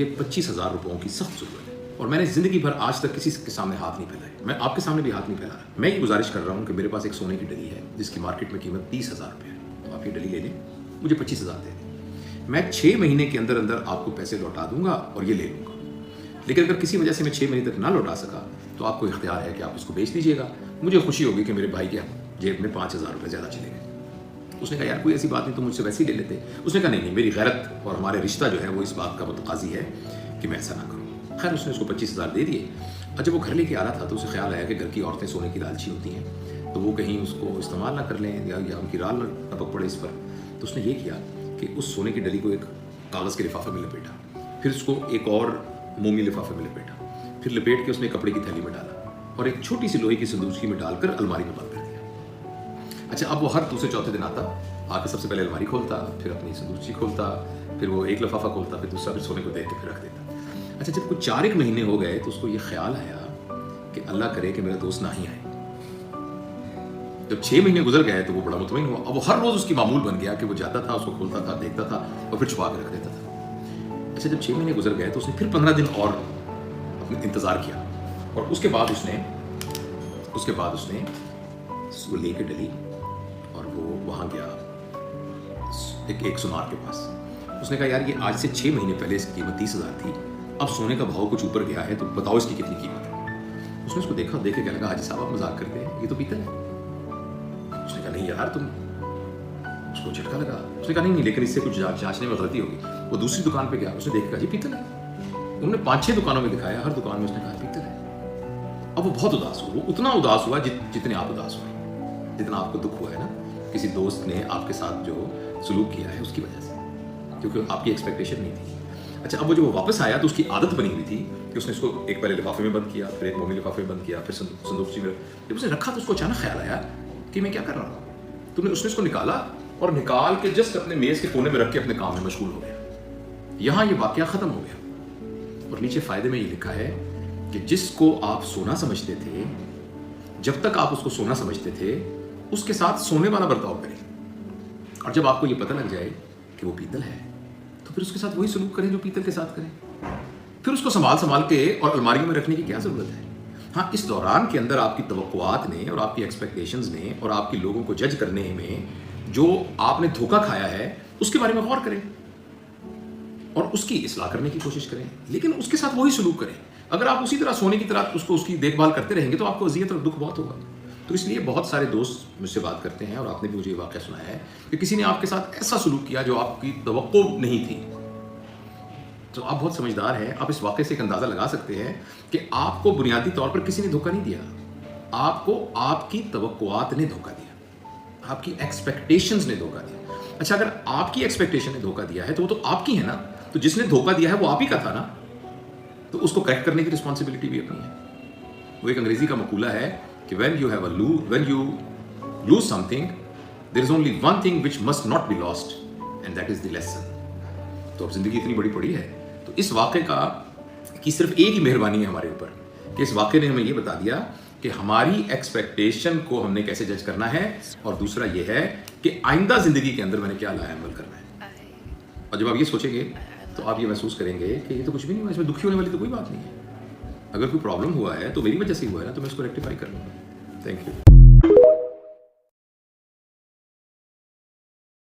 मुझे 25,000 रुपयों की सख्त ज़रूरत है और मैंने ज़िंदगी भर आज तक किसी के सामने हाथ नहीं फैलाए। मैं आपके सामने भी हाथ नहीं फैला रहा। मैं ये गुजारिश कर रहा हूँ कि मेरे पास एक सोने की डली है जिसकी मार्केट में कीमत 30,000 रुपये है, तो आप ये डली ले लें, मुझे 25,000 दे दें। मैं 6 महीने के अंदर अंदर आपको पैसे लौटा दूंगा और ये ले लूँगा। लेकिन अगर किसी वजह से मैं 6 महीने तक ना लौटा सका तो आपको इख्तियार है कि आप इसको बेच दीजिएगा। मुझे खुशी होगी कि मेरे भाई के जेब में 5,000 रुपये ज़्यादा चले गए। उसने कहा यार कोई ऐसी बात नहीं, तो मुझसे वैसे ही ले लेते। उसने कहा नहीं, मेरी गैरत और हमारे रिश्ता जो है वो इस बात का मुतकाज़ी है कि मैं ऐसा ना करूँ। खैर उसने उसको 25,000 दे दिए और जब वो घर लेके आ रहा था तो उसे ख्याल आया कि घर की औरतें सोने की लालची होती हैं, तो वो कहीं उसको इस्तेमाल ना कर लें या उनकी राल ना टपक पड़े इस पर। तो उसने ये किया कि उस सोने की डली को एक कागज़ के लिफाफे में लपेटा, फिर उसको एक और मोमी लिफाफे में लपेटा, फिर लपेट के उसने कपड़े की थैली में डाला और एक छोटी सी लोहे की संदूकी में डालकर अलमारी में बंद कर दिया। अच्छा, अब वो हर दूसरे चौथे दिन आता, आके सबसे पहले अलमारी खोलता, फिर अपनी संदूकी खोलता, फिर वो एक लिफाफा खोलता, फिर दूसरा, फिर सोने को देख के फिर रख देता। अच्छा, जब कुछ 4 महीने हो गए तो उसको ये ख्याल आया कि अल्लाह करे कि मेरा दोस्त ना ही आए। जब 6 महीने गुजर गए तो वो बड़ा मुतमईन हुआ। अब वो हर रोज़ उसकी मामूल बन गया कि वो जाता था, उसको खोलता था, देखता था और फिर छुपा के रख देता था। अच्छा, जब 6 महीने गुजर गए तो उसने फिर 15 दिन और अपने इंतज़ार किया और उसके बाद उसने उसको लेके डली और वो वहाँ गया एक सुनार के पास। उसने कहा यार ये आज से 6 महीने पहले इसकी कीमत 30,000 थी, अब सोने का भाव कुछ ऊपर गया है, तो बताओ इसकी कितनी कीमत है। उसने उसको देखा, देख के कहने लगा हाजी साहब आप मजाक करते हैं, ये तो पीतल है। उसने कहा नहीं यार तुम, उसको झटका लगा। उसने कहा नहीं, लेकिन इससे कुछ जांचने में गलती होगी। वो दूसरी दुकान पे गया, उसने देखा जी पीतल है। उन्होंने 5-6 दुकानों में दिखाया, हर दुकान में उसने कहा पीतल है। अब वो बहुत उदास हुआ, वो उतना उदास हुआ जितने आप उदास हुए, जितना आपको दुख हुआ है ना किसी दोस्त ने आपके साथ जो सलूक किया है उसकी वजह से, क्योंकि आपकी एक्सपेक्टेशन नहीं थी। अच्छा, अब वो जब वो वापस आया तो उसकी आदत बनी हुई थी कि उसने इसको एक पहले लिफाफे में बंद किया, फिर एक मोमी लिफाफे में बंद किया, फिर संदूकची में। जब उसने रखा तो उसको अचानक ख्याल आया कि मैं क्या कर रहा हूँ। तो उसने इसको निकाला और निकाल के जस्ट अपने मेज़ के कोने में रख के अपने काम में मशगूल हो गया। यहाँ ये वाकया ख़त्म हो गया। और नीचे फ़ायदे में ये लिखा है कि जिसको आप सोना समझते थे, जब तक आप उसको सोना समझते थे, उसके साथ सोने वाला बर्ताव करें, और जब आपको ये पता लग जाए कि वो पीतल है तो फिर उसके साथ वही सलूक करें जो पीतल के साथ करें। फिर उसको संभाल के और अलमारी में रखने की क्या ज़रूरत है। हाँ, इस दौरान के अंदर आपकी तवक्कुआत ने और आपकी एक्सपेक्टेशंस ने और आपकी लोगों को जज करने में जो आपने धोखा खाया है उसके बारे में गौर करें और उसकी इस्लाह करने की कोशिश करें, लेकिन उसके साथ वही सलूक करें। अगर आप उसी तरह सोने की तरह उसकी देखभाल करते रहेंगे तो आपको अज़ियत और दुख बहुत होगा। तो इसलिए बहुत सारे दोस्त मुझसे बात करते हैं और आपने भी मुझे ये वाक़या सुनाया है कि किसी ने आपके साथ ऐसा सलूक किया जो आपकी तवक्को नहीं थी। तो आप बहुत समझदार हैं, आप इस वाक़े से एक अंदाज़ा लगा सकते हैं कि आपको बुनियादी तौर पर किसी ने धोखा नहीं दिया, आपको आपकी तवक्कुआत ने धोखा दिया, आपकी एक्सपेक्टेशंस ने धोखा दिया। अच्छा, अगर आपकी एक्सपेक्टेशन ने धोखा दिया है तो वो तो आपकी है ना, तो जिसने धोखा दिया है वो आप ही का था ना, तो उसको करेक्ट करने की रिस्पॉन्सिबिलिटी भी अपनी है। वो एक अंग्रेजी का मकूला है कि when you lose something, there is only one thing which must not be lost, and that is the lesson. तो अब जिंदगी इतनी बड़ी पड़ी है, तो इस वाक़े की सिर्फ एक ही मेहरबानी है हमारे ऊपर कि इस वाक़े ने हमें ये बता दिया कि हमारी एक्सपेक्टेशन को हमने कैसे जज करना है, और दूसरा ये है कि आइंदा ज़िंदगी के अंदर मैंने क्या लाया अमल करना है। और जब आप ये सोचेंगे तो आप ये महसूस करेंगे कि ये तो कुछ भी नहीं हुआ, इसमें दुखी होने वाली तो कोई बात नहीं है। अगर कोई प्रॉब्लम हुआ है तो मेरी वजह से हुआ है ना, तो मैं इसको रेक्टिफाई कर लूँगा। Thank you.